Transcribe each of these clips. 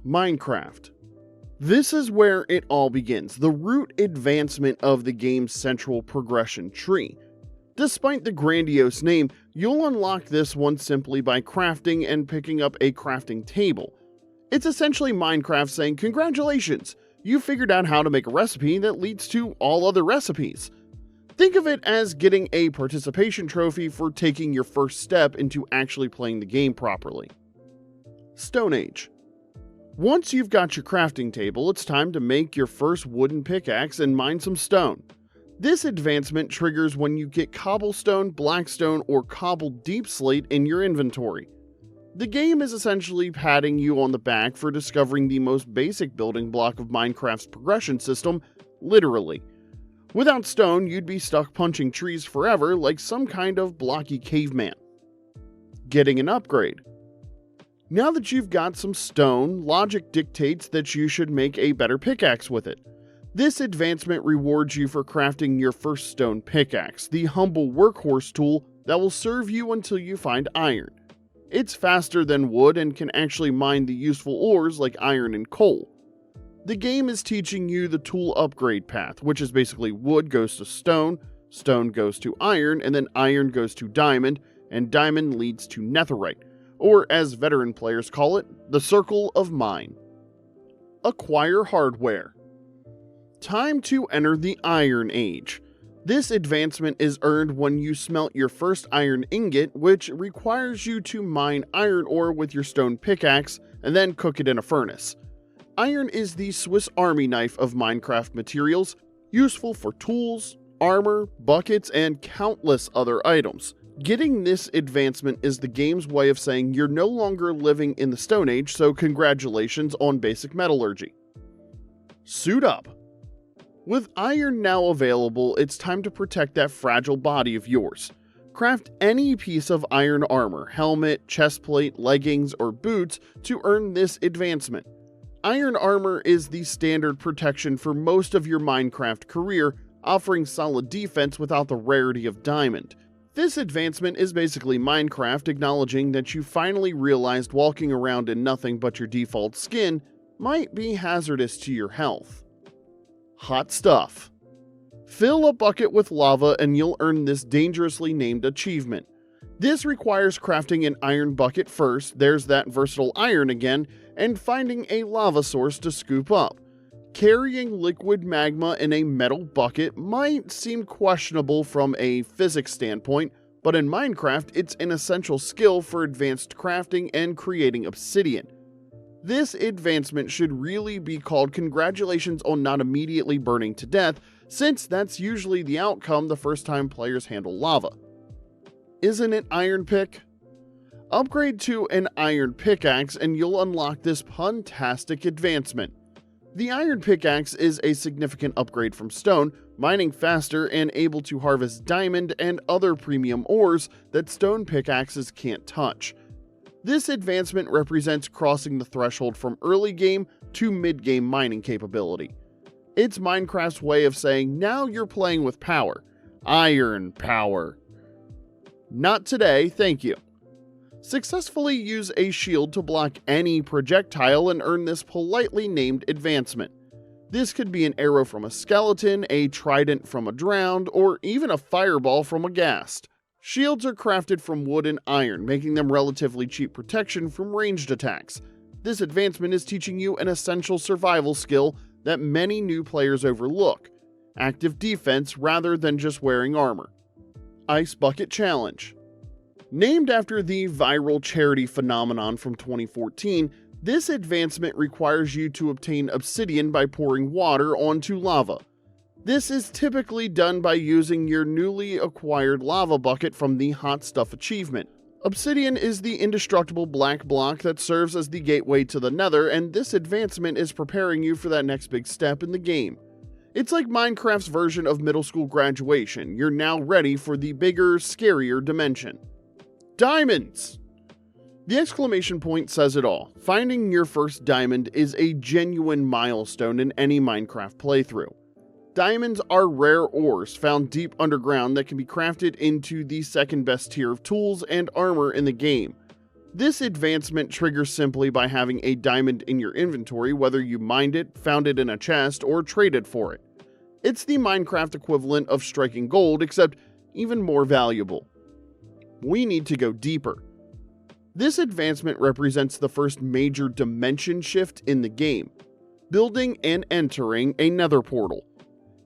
Minecraft. This is where it all begins, the root advancement of the game's central progression tree. Despite the grandiose name, you'll unlock this one simply by crafting and picking up a crafting table. It's essentially Minecraft saying, congratulations, you figured out how to make a recipe that leads to all other recipes. Think of it as getting a participation trophy for taking your first step into actually playing the game properly. Stone Age. Once you've got your crafting table, it's time to make your first wooden pickaxe and mine some stone. This advancement triggers when you get cobblestone, blackstone, or cobbled deep slate in your inventory. The game is essentially patting you on the back for discovering the most basic building block of Minecraft's progression system, literally. Without stone, you'd be stuck punching trees forever like some kind of blocky caveman. Getting an upgrade. Now that you've got some stone, logic dictates that you should make a better pickaxe with it. This advancement rewards you for crafting your first stone pickaxe, the humble workhorse tool that will serve you until you find iron. It's faster than wood and can actually mine the useful ores like iron and coal. The game is teaching you the tool upgrade path, which is basically wood goes to stone, stone goes to iron, and then iron goes to diamond, and diamond leads to netherite, or as veteran players call it, the Circle of Mine. Acquire hardware. Time to enter the Iron Age. This advancement is earned when you smelt your first iron ingot, which requires you to mine iron ore with your stone pickaxe and then cook it in a furnace. Iron is the Swiss Army knife of Minecraft materials, useful for tools, armor, buckets, and countless other items. Getting this advancement is the game's way of saying you're no longer living in the Stone Age, so congratulations on basic metallurgy. Suit up. With iron now available, it's time to protect that fragile body of yours. Craft any piece of iron armor, helmet, chestplate, leggings, or boots to earn this advancement. Iron armor is the standard protection for most of your Minecraft career, offering solid defense without the rarity of diamond. This advancement is basically Minecraft acknowledging that you finally realized walking around in nothing but your default skin might be hazardous to your health. Hot stuff. Fill a bucket with lava and you'll earn this dangerously named achievement. This requires crafting an iron bucket first, there's that versatile iron again, and finding a lava source to scoop up. Carrying liquid magma in a metal bucket might seem questionable from a physics standpoint, but in Minecraft it's an essential skill for advanced crafting and creating obsidian. This advancement should really be called congratulations on not immediately burning to death, since that's usually the outcome the first time players handle lava. Isn't it Iron Pick? Upgrade to an iron pickaxe and you'll unlock this puntastic advancement. The iron pickaxe is a significant upgrade from stone, mining faster and able to harvest diamond and other premium ores that stone pickaxes can't touch. This advancement represents crossing the threshold from early game to mid-game mining capability. It's Minecraft's way of saying now you're playing with power. Iron power. Not today, thank you. Successfully use a shield to block any projectile and earn this politely named advancement. This could be an arrow from a skeleton, a trident from a drowned, or even a fireball from a ghast. Shields are crafted from wood and iron, making them relatively cheap protection from ranged attacks. This advancement is teaching you an essential survival skill that many new players overlook: active defense rather than just wearing armor. Ice Bucket Challenge. Named after the viral charity phenomenon from 2014, this advancement requires you to obtain obsidian by pouring water onto lava. This is typically done by using your newly acquired lava bucket from the Hot Stuff achievement. Obsidian is the indestructible black block that serves as the gateway to the Nether, and this advancement is preparing you for that next big step in the game. It's like Minecraft's version of middle school graduation. You're now ready for the bigger, scarier dimension. Diamonds! The exclamation point says it all. Finding your first diamond is a genuine milestone in any Minecraft playthrough. Diamonds are rare ores found deep underground that can be crafted into the second best tier of tools and armor in the game. This advancement triggers simply by having a diamond in your inventory, whether you mined it, found it in a chest, or traded for it. It's the Minecraft equivalent of striking gold, except even more valuable. We need to go deeper. This advancement represents the first major dimension shift in the game, building and entering a nether portal.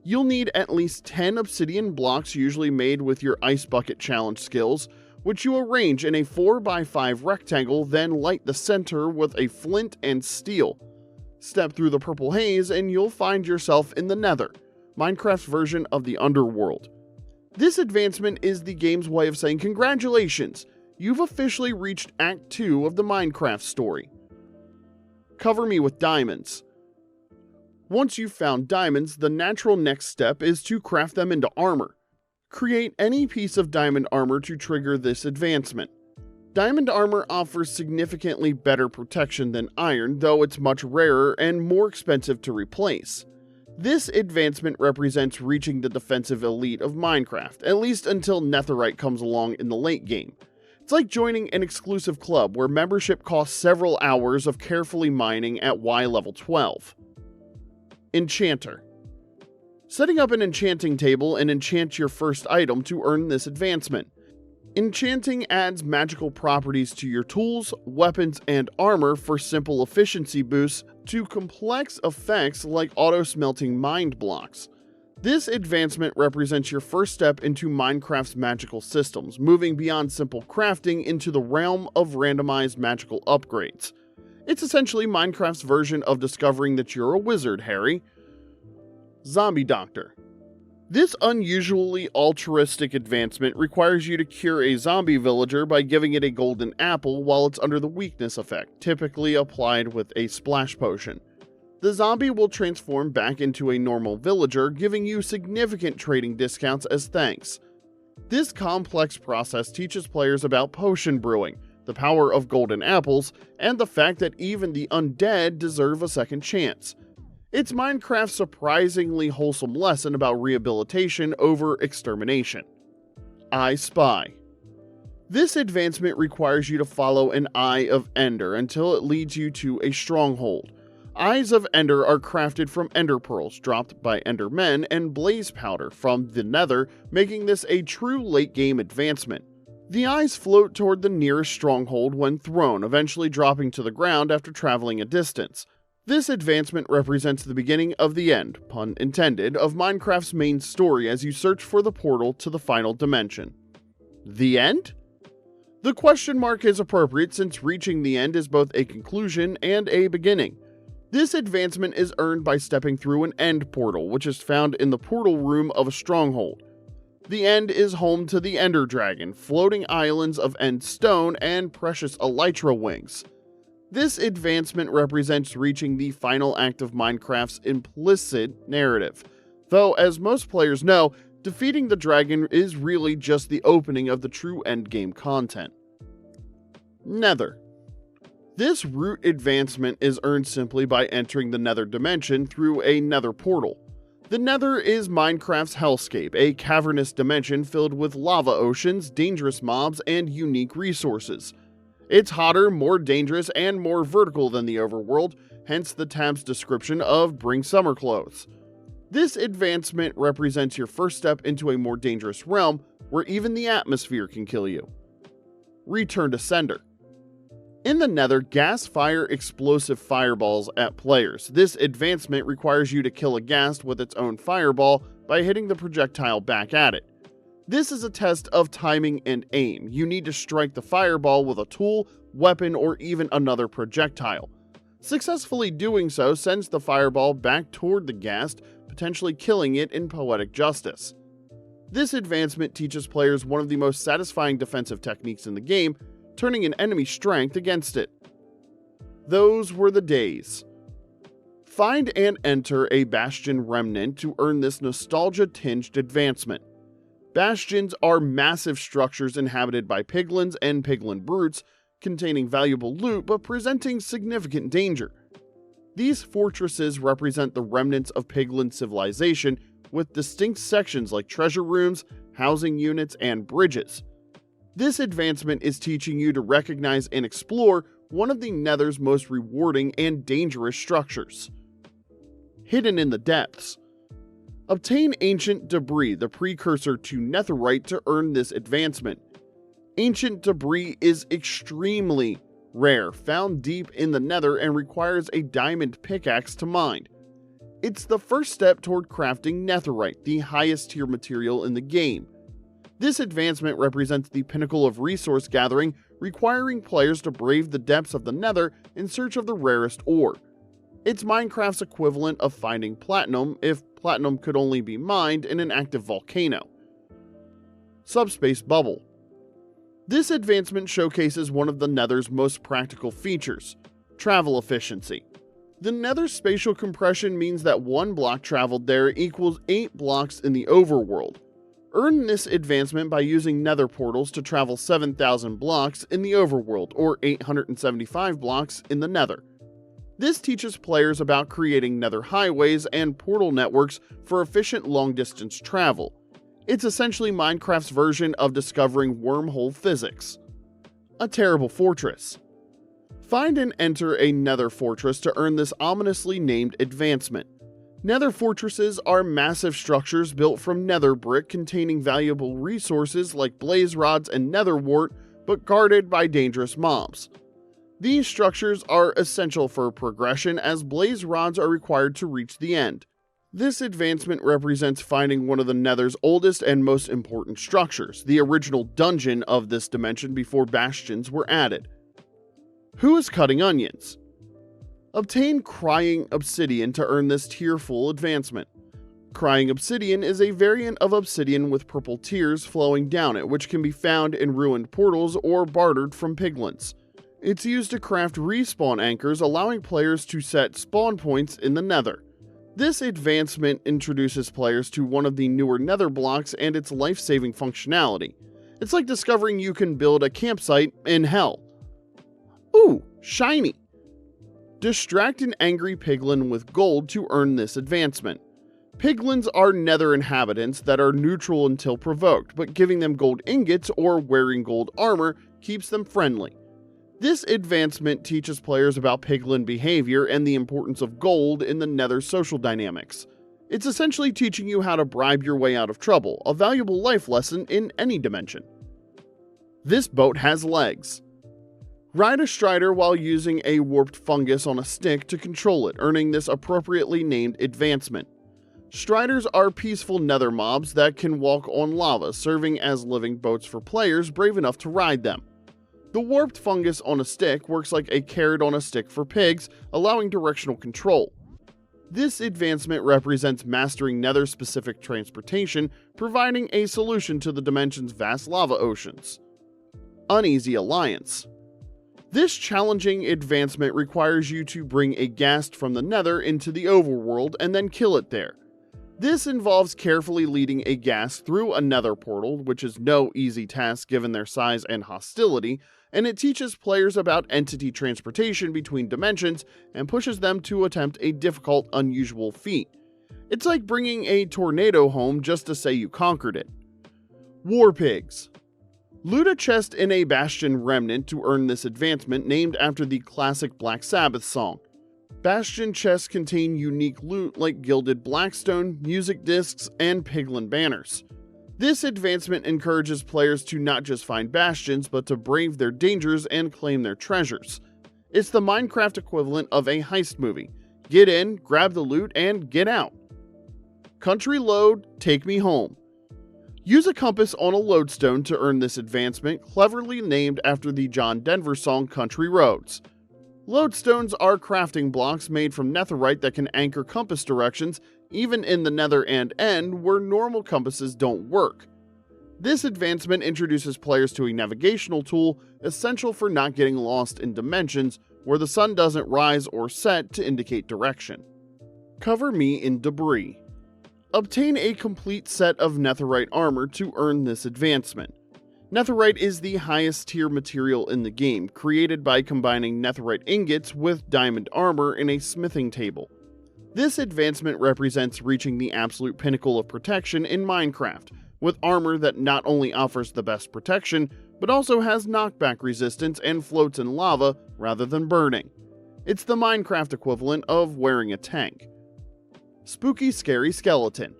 You'll need at least 10 obsidian blocks, usually made with your ice bucket challenge skills, which you arrange in a 4x5 rectangle, then light the center with a flint and steel. Step through the purple haze and you'll find yourself in the Nether, Minecraft's version of the underworld. This advancement is the game's way of saying congratulations, you've officially reached Act 2 of the Minecraft story. Cover me with diamonds. Once you've found diamonds, the natural next step is to craft them into armor. Create any piece of diamond armor to trigger this advancement. Diamond armor offers significantly better protection than iron, though it's much rarer and more expensive to replace. This advancement represents reaching the defensive elite of Minecraft, at least until netherite comes along in the late game. It's like joining an exclusive club where membership costs several hours of carefully mining at Y level 12. Enchanter. Setting up an enchanting table and enchant your first item to earn this advancement. Enchanting adds magical properties to your tools, weapons, and armor for simple efficiency boosts to complex effects like auto-smelting mind blocks. This advancement represents your first step into Minecraft's magical systems, moving beyond simple crafting into the realm of randomized magical upgrades. It's essentially Minecraft's version of discovering that you're a wizard, Harry. Zombie Doctor. This unusually altruistic advancement requires you to cure a zombie villager by giving it a golden apple while it's under the weakness effect, typically applied with a splash potion. The zombie will transform back into a normal villager, giving you significant trading discounts as thanks. This complex process teaches players about potion brewing, the power of golden apples, and the fact that even the undead deserve a second chance. It's Minecraft's surprisingly wholesome lesson about rehabilitation over extermination. I Spy. This advancement requires you to follow an Eye of Ender until it leads you to a stronghold. Eyes of Ender are crafted from ender pearls dropped by endermen and blaze powder from the Nether, making this a true late-game advancement. The eyes float toward the nearest stronghold when thrown, eventually dropping to the ground after traveling a distance. This advancement represents the beginning of the end, pun intended, of Minecraft's main story as you search for the portal to the final dimension. The end? The question mark is appropriate since reaching the end is both a conclusion and a beginning. This advancement is earned by stepping through an end portal, which is found in the portal room of a stronghold. The end is home to the Ender Dragon, floating islands of end stone, and precious elytra wings. This advancement represents reaching the final act of Minecraft's implicit narrative, though as most players know, defeating the dragon is really just the opening of the true endgame content. Nether. This root advancement is earned simply by entering the Nether dimension through a Nether portal. The Nether is Minecraft's hellscape, a cavernous dimension filled with lava oceans, dangerous mobs, and unique resources. It's hotter, more dangerous, and more vertical than the overworld, hence the tab's description of bring summer clothes. This advancement represents your first step into a more dangerous realm where even the atmosphere can kill you. Return to sender. In the Nether, gas fire explosive fireballs at players. This advancement requires you to kill a ghast with its own fireball by hitting the projectile back at it. This is a test of timing and aim. You need to strike the fireball with a tool, weapon, or even another projectile. Successfully doing so sends the fireball back toward the ghast, potentially killing it in poetic justice. This advancement teaches players one of the most satisfying defensive techniques in the game, turning an enemy's strength against it. Those were the days. Find and enter a bastion remnant to earn this nostalgia-tinged advancement. Bastions are massive structures inhabited by piglins and piglin brutes, containing valuable loot but presenting significant danger. These fortresses represent the remnants of piglin civilization with distinct sections like treasure rooms, housing units, and bridges. This advancement is teaching you to recognize and explore one of the Nether's most rewarding and dangerous structures. Hidden in the depths. Obtain ancient debris, the precursor to netherite, to earn this advancement. Ancient debris is extremely rare, found deep in the Nether, and requires a diamond pickaxe to mine. It's the first step toward crafting netherite, the highest tier material in the game. This advancement represents the pinnacle of resource gathering, requiring players to brave the depths of the Nether in search of the rarest ore. It's Minecraft's equivalent of finding platinum, if platinum could only be mined in an active volcano. Subspace Bubble. This advancement showcases one of the Nether's most practical features: travel efficiency. The Nether's spatial compression means that one block traveled there equals 8 blocks in the overworld. Earn this advancement by using Nether portals to travel 7,000 blocks in the overworld, or 875 blocks in the Nether. This teaches players about creating Nether highways and portal networks for efficient long-distance travel. It's essentially Minecraft's version of discovering wormhole physics. A terrible fortress. Find and enter a Nether fortress to earn this ominously named advancement. Nether fortresses are massive structures built from nether brick containing valuable resources like blaze rods and nether wart, but guarded by dangerous mobs. These structures are essential for progression, as blaze rods are required to reach the end. This advancement represents finding one of the Nether's oldest and most important structures, the original dungeon of this dimension before bastions were added. Who is cutting onions? Obtain Crying Obsidian to earn this tier-full advancement. Crying Obsidian is a variant of obsidian with purple tears flowing down it, which can be found in ruined portals or bartered from piglins. It's used to craft respawn anchors, allowing players to set spawn points in the Nether. This advancement introduces players to one of the newer Nether blocks and its life-saving functionality. It's like discovering you can build a campsite in hell. Ooh, shiny! Distract an angry piglin with gold to earn this advancement. Piglins are Nether inhabitants that are neutral until provoked, but giving them gold ingots or wearing gold armor keeps them friendly. This advancement teaches players about piglin behavior and the importance of gold in the Nether social dynamics. It's essentially teaching you how to bribe your way out of trouble, a valuable life lesson in any dimension. This boat has legs. Ride a strider while using a warped fungus on a stick to control it, earning this appropriately named advancement. Striders are peaceful Nether mobs that can walk on lava, serving as living boats for players brave enough to ride them. The warped fungus on a stick works like a carrot on a stick for pigs, allowing directional control. This advancement represents mastering Nether-specific transportation, providing a solution to the dimension's vast lava oceans. Uneasy Alliance. This challenging advancement requires you to bring a ghast from the Nether into the overworld and then kill it there. This involves carefully leading a ghast through a Nether portal, which is no easy task given their size and hostility, and it teaches players about entity transportation between dimensions and pushes them to attempt a difficult, unusual feat. It's like bringing a tornado home just to say you conquered it. War Pigs. Loot a chest in a Bastion remnant to earn this advancement, named after the classic Black Sabbath song. Bastion chests contain unique loot like gilded blackstone, music discs, and piglin banners. This advancement encourages players to not just find bastions, but to brave their dangers and claim their treasures. It's the Minecraft equivalent of a heist movie. Get in, grab the loot, and get out. Country Lode, Take Me Home. Use a compass on a lodestone to earn this advancement, cleverly named after the John Denver song Country Roads. Lodestones are crafting blocks made from netherite that can anchor compass directions, even in the Nether and End where normal compasses don't work. This advancement introduces players to a navigational tool essential for not getting lost in dimensions where the sun doesn't rise or set to indicate direction. Cover me in debris. Obtain a complete set of netherite armor to earn this advancement. Netherite is the highest tier material in the game, created by combining netherite ingots with diamond armor in a smithing table. This advancement represents reaching the absolute pinnacle of protection in Minecraft, with armor that not only offers the best protection, but also has knockback resistance and floats in lava rather than burning. It's the Minecraft equivalent of wearing a tank. Spooky Scary Skeleton.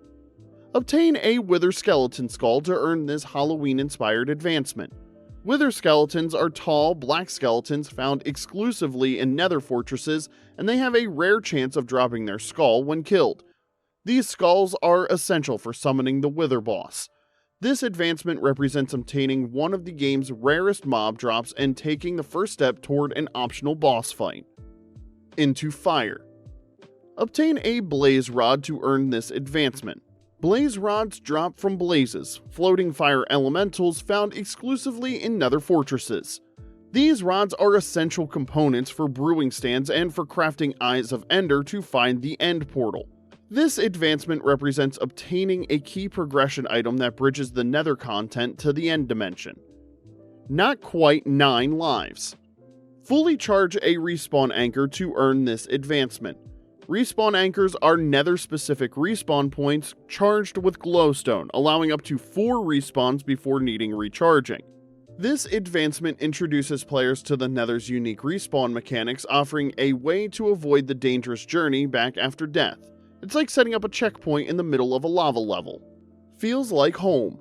Obtain a Wither Skeleton Skull to earn this Halloween-inspired advancement. Wither skeletons are tall, black skeletons found exclusively in Nether fortresses, and they have a rare chance of dropping their skull when killed. These skulls are essential for summoning the Wither boss. This advancement represents obtaining one of the game's rarest mob drops and taking the first step toward an optional boss fight. Into Fire. Obtain a Blaze Rod to earn this advancement. Blaze rods drop from blazes, floating fire elementals found exclusively in Nether fortresses. These rods are essential components for brewing stands and for crafting Eyes of Ender to find the end portal. This advancement represents obtaining a key progression item that bridges the Nether content to the end dimension. Not quite 9 lives. Fully charge a respawn anchor to earn this advancement. Respawn anchors are Nether-specific respawn points charged with glowstone, allowing up to 4 respawns before needing recharging. This advancement introduces players to the Nether's unique respawn mechanics, offering a way to avoid the dangerous journey back after death. It's like setting up a checkpoint in the middle of a lava level. Feels like home.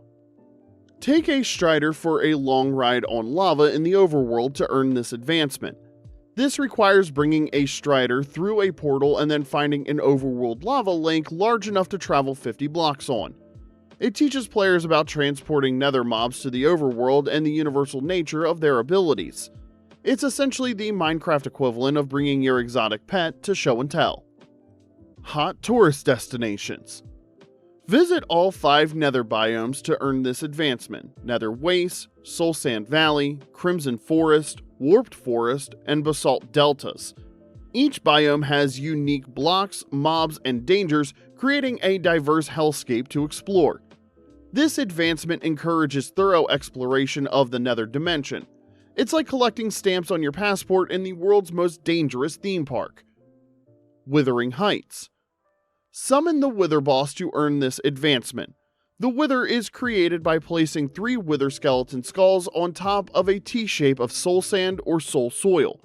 Take a Strider for a long ride on lava in the overworld to earn this advancement. This requires bringing a Strider through a portal and then finding an overworld lava lake large enough to travel 50 blocks on. It teaches players about transporting Nether mobs to the overworld and the universal nature of their abilities. It's essentially the Minecraft equivalent of bringing your exotic pet to show and tell. Hot tourist destinations. Visit all 5 Nether biomes to earn this advancement: Nether Waste, Soul Sand Valley, Crimson Forest, Warped Forest, and Basalt Deltas. Each biome has unique blocks, mobs, and dangers, creating a diverse hellscape to explore. This advancement encourages thorough exploration of the Nether dimension. It's like collecting stamps on your passport in the world's most dangerous theme park. Withering Heights. Summon the Wither boss to earn this advancement. The Wither is created by placing 3 Wither skeleton skulls on top of a T-shape of soul sand or soul soil.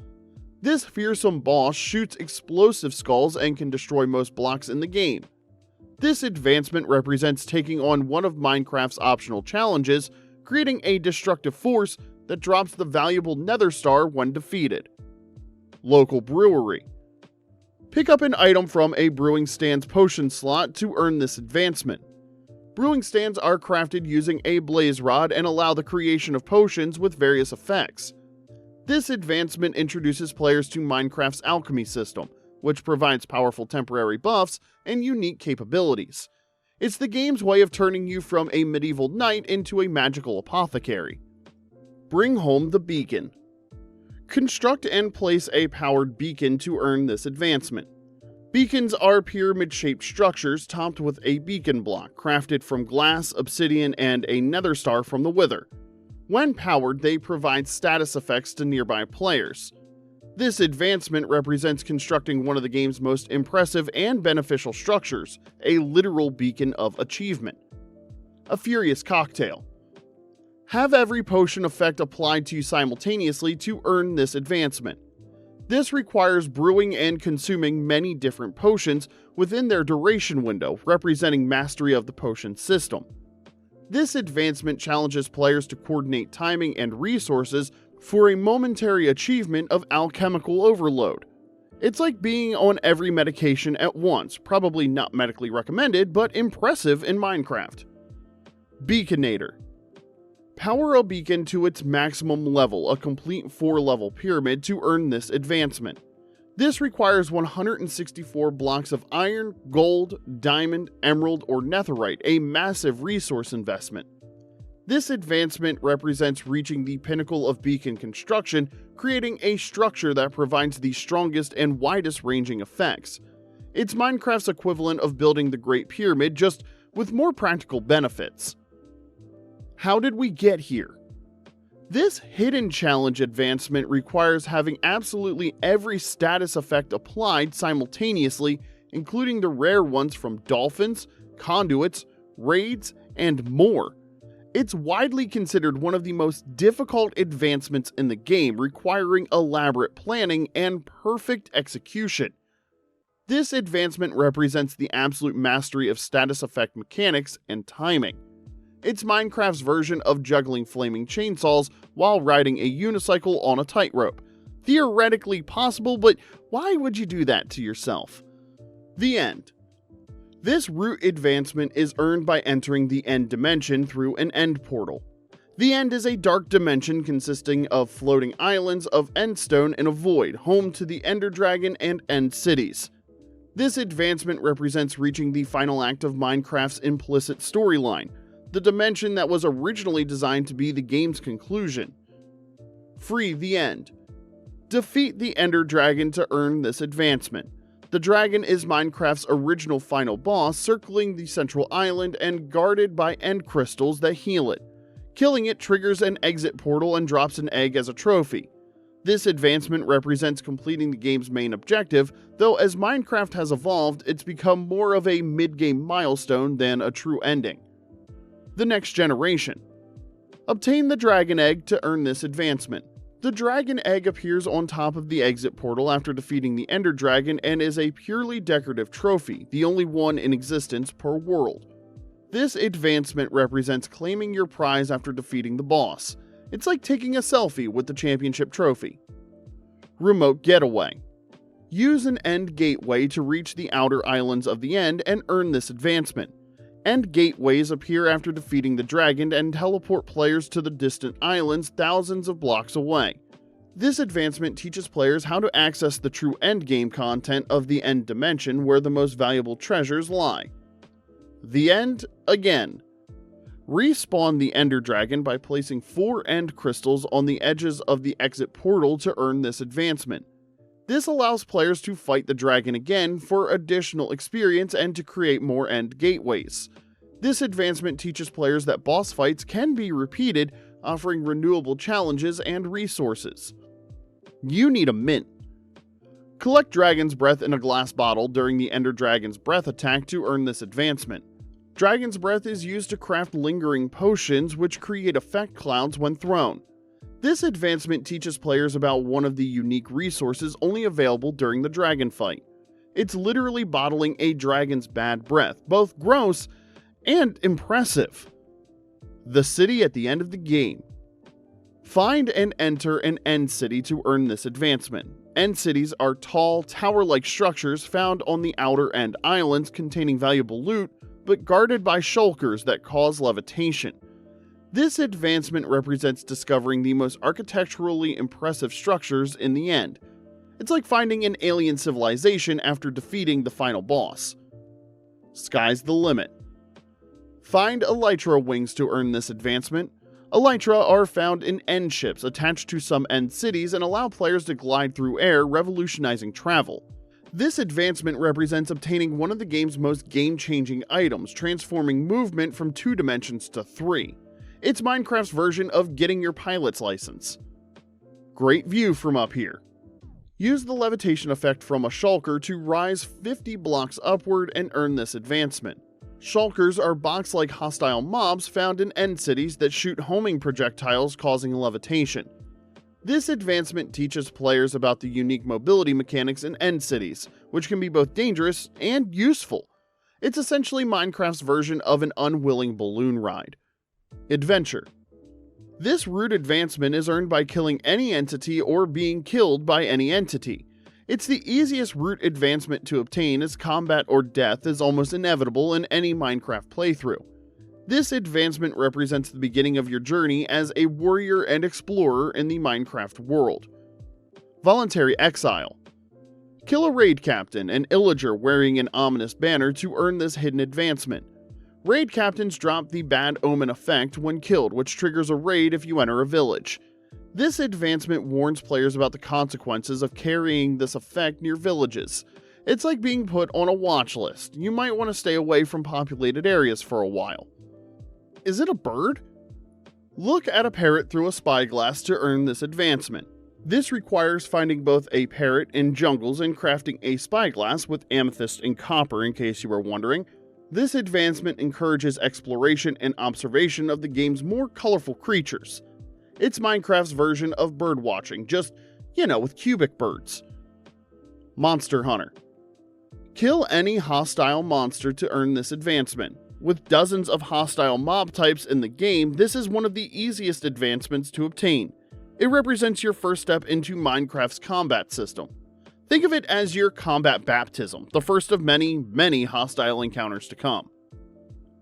This fearsome boss shoots explosive skulls and can destroy most blocks in the game. This advancement represents taking on one of Minecraft's optional challenges, creating a destructive force that drops the valuable Nether star when defeated. Local Brewery. Pick up an item from a brewing stand's potion slot to earn this advancement. Brewing stands are crafted using a blaze rod and allow the creation of potions with various effects. This advancement introduces players to Minecraft's alchemy system, which provides powerful temporary buffs and unique capabilities. It's the game's way of turning you from a medieval knight into a magical apothecary. Bring home the beacon. Construct and place a powered beacon to earn this advancement. Beacons are pyramid-shaped structures topped with a beacon block, crafted from glass, obsidian, and a nether star from the Wither. When powered, they provide status effects to nearby players. This advancement represents constructing one of the game's most impressive and beneficial structures, a literal beacon of achievement. A Furious Cocktail. Have every potion effect applied to you simultaneously to earn this advancement. This requires brewing and consuming many different potions within their duration window, representing mastery of the potion system. This advancement challenges players to coordinate timing and resources for a momentary achievement of alchemical overload. It's like being on every medication at once, probably not medically recommended, but impressive in Minecraft. Beaconator. Power a beacon to its maximum level, a complete 4-level pyramid, to earn this advancement. This requires 164 blocks of iron, gold, diamond, emerald, or netherite, a massive resource investment. This advancement represents reaching the pinnacle of beacon construction, creating a structure that provides the strongest and widest ranging effects. It's Minecraft's equivalent of building the Great Pyramid, just with more practical benefits. How did we get here? This hidden challenge advancement requires having absolutely every status effect applied simultaneously, including the rare ones from dolphins, conduits, raids, and more. It's widely considered one of the most difficult advancements in the game, requiring elaborate planning and perfect execution. This advancement represents the absolute mastery of status effect mechanics and timing. It's Minecraft's version of juggling flaming chainsaws while riding a unicycle on a tightrope. Theoretically possible, but why would you do that to yourself? The End. This root advancement is earned by entering the End dimension through an End portal. The End is a dark dimension consisting of floating islands of endstone in a void, home to the Ender Dragon and End cities. This advancement represents reaching the final act of Minecraft's implicit storyline, the dimension that was originally designed to be the game's conclusion. Free the End. Defeat the Ender Dragon to earn this advancement. The dragon is Minecraft's original final boss, circling the central island and guarded by end crystals that heal it. Killing it triggers an exit portal and drops an egg as a trophy. This advancement represents completing the game's main objective, though as Minecraft has evolved, it's become more of a mid-game milestone than a true ending. The Next Generation. Obtain the dragon egg to earn this advancement. The dragon egg appears on top of the exit portal after defeating the Ender Dragon and is a purely decorative trophy, the only one in existence per world. This advancement represents claiming your prize after defeating the boss. It's like taking a selfie with the championship trophy. Remote Getaway. Use an End gateway to reach the outer islands of the End and earn this advancement. End gateways appear after defeating the dragon and teleport players to the distant islands thousands of blocks away. This advancement teaches players how to access the true endgame content of the End dimension where the most valuable treasures lie. The End again. Respawn the Ender Dragon by placing 4 End crystals on the edges of the exit portal to earn this advancement. This allows players to fight the dragon again for additional experience and to create more End gateways. This advancement teaches players that boss fights can be repeated, offering renewable challenges and resources. You need a mint. Collect Dragon's Breath in a glass bottle during the Ender Dragon's Breath attack to earn this advancement. Dragon's Breath is used to craft lingering potions which create effect clouds when thrown. This advancement teaches players about one of the unique resources only available during the dragon fight. It's literally bottling a dragon's bad breath, both gross and impressive. The City at the End of the game. Find and enter an End City to earn this advancement. End Cities are tall, tower-like structures found on the outer End islands containing valuable loot, but guarded by shulkers that cause levitation. This advancement represents discovering the most architecturally impressive structures in the End. It's like finding an alien civilization after defeating the final boss. Sky's the limit. Find Elytra wings to earn this advancement. Elytra are found in End ships attached to some End cities and allow players to glide through air, revolutionizing travel. This advancement represents obtaining one of the game's most game-changing items, transforming movement from 2 dimensions to 3. It's Minecraft's version of getting your pilot's license. Great view from up here. Use the levitation effect from a shulker to rise 50 blocks upward and earn this advancement. Shulkers are box-like hostile mobs found in End cities that shoot homing projectiles causing levitation. This advancement teaches players about the unique mobility mechanics in End cities, which can be both dangerous and useful. It's essentially Minecraft's version of an unwilling balloon ride. Adventure. This root advancement is earned by killing any entity or being killed by any entity. It's the easiest root advancement to obtain as combat or death is almost inevitable in any Minecraft playthrough. This advancement represents the beginning of your journey as a warrior and explorer in the Minecraft world. Voluntary exile. Kill a raid captain and illager wearing an ominous banner to earn this hidden advancement. Raid captains drop the bad omen effect when killed, which triggers a raid if you enter a village. This advancement warns players about the consequences of carrying this effect near villages. It's like being put on a watch list. You might want to stay away from populated areas for a while. Is it a bird? Look at a parrot through a spyglass to earn this advancement. This requires finding both a parrot in jungles and crafting a spyglass with amethyst and copper in case you were wondering. This advancement encourages exploration and observation of the game's more colorful creatures. It's Minecraft's version of bird watching, just, with cubic birds. Monster Hunter. Kill any hostile monster to earn this advancement. With dozens of hostile mob types in the game, this is one of the easiest advancements to obtain. It represents your first step into Minecraft's combat system. Think of it as your combat baptism, the first of many, many hostile encounters to come.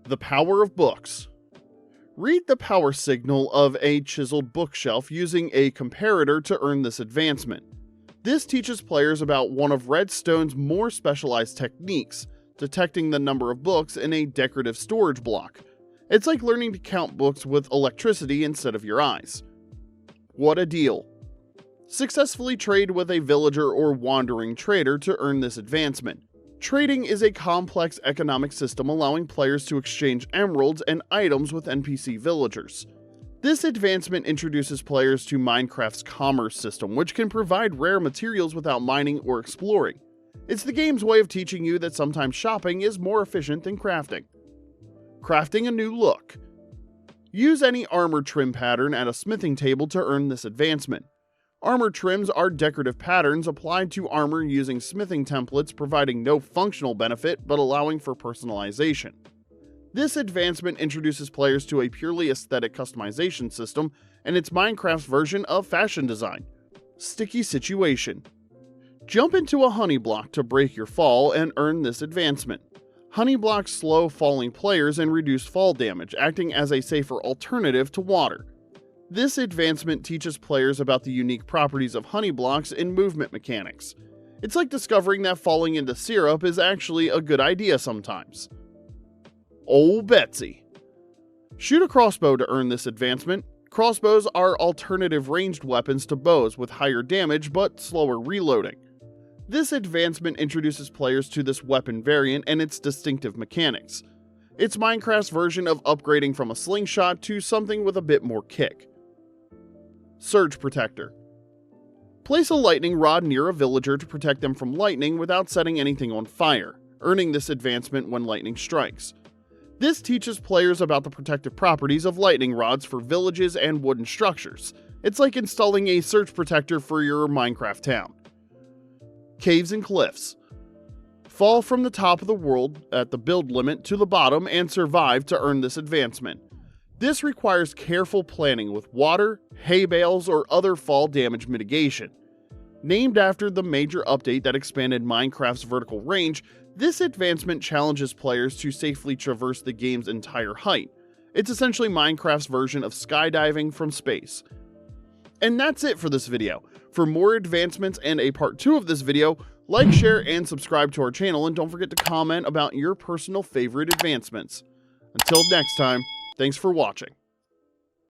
The power of books. Read the power signal of a chiseled bookshelf using a comparator to earn this advancement. This teaches players about one of Redstone's more specialized techniques, detecting the number of books in a decorative storage block. It's like learning to count books with electricity instead of your eyes. What a deal! Successfully trade with a villager or wandering trader to earn this advancement. Trading is a complex economic system allowing players to exchange emeralds and items with NPC villagers. This advancement introduces players to Minecraft's commerce system, which can provide rare materials without mining or exploring. It's the game's way of teaching you that sometimes shopping is more efficient than crafting. Crafting a new look. Use any armor trim pattern at a smithing table to earn this advancement. Armor trims are decorative patterns applied to armor using smithing templates, providing no functional benefit but allowing for personalization. This advancement introduces players to a purely aesthetic customization system, and it's Minecraft's version of fashion design. Sticky situation. Jump into a honey block to break your fall and earn this advancement. Honey blocks slow falling players and reduce fall damage, acting as a safer alternative to water. This advancement teaches players about the unique properties of honey blocks in movement mechanics. It's like discovering that falling into syrup is actually a good idea sometimes. Old Betsy. Shoot a crossbow to earn this advancement. Crossbows are alternative ranged weapons to bows with higher damage but slower reloading. This advancement introduces players to this weapon variant and its distinctive mechanics. It's Minecraft's version of upgrading from a slingshot to something with a bit more kick. Surge Protector. Place a lightning rod near a villager to protect them from lightning without setting anything on fire, earning this advancement when lightning strikes. This teaches players about the protective properties of lightning rods for villages and wooden structures. It's like installing a surge protector for your Minecraft town. Caves and Cliffs. Fall from the top of the world at the build limit to the bottom and survive to earn this advancement. This requires careful planning with water, hay bales, or other fall damage mitigation. Named after the major update that expanded Minecraft's vertical range, this advancement challenges players to safely traverse the game's entire height. It's essentially Minecraft's version of skydiving from space. And that's it for this video. For more advancements and a part 2 of this video, like, share, and subscribe to our channel, and don't forget to comment about your personal favorite advancements. Until next time, thanks for watching.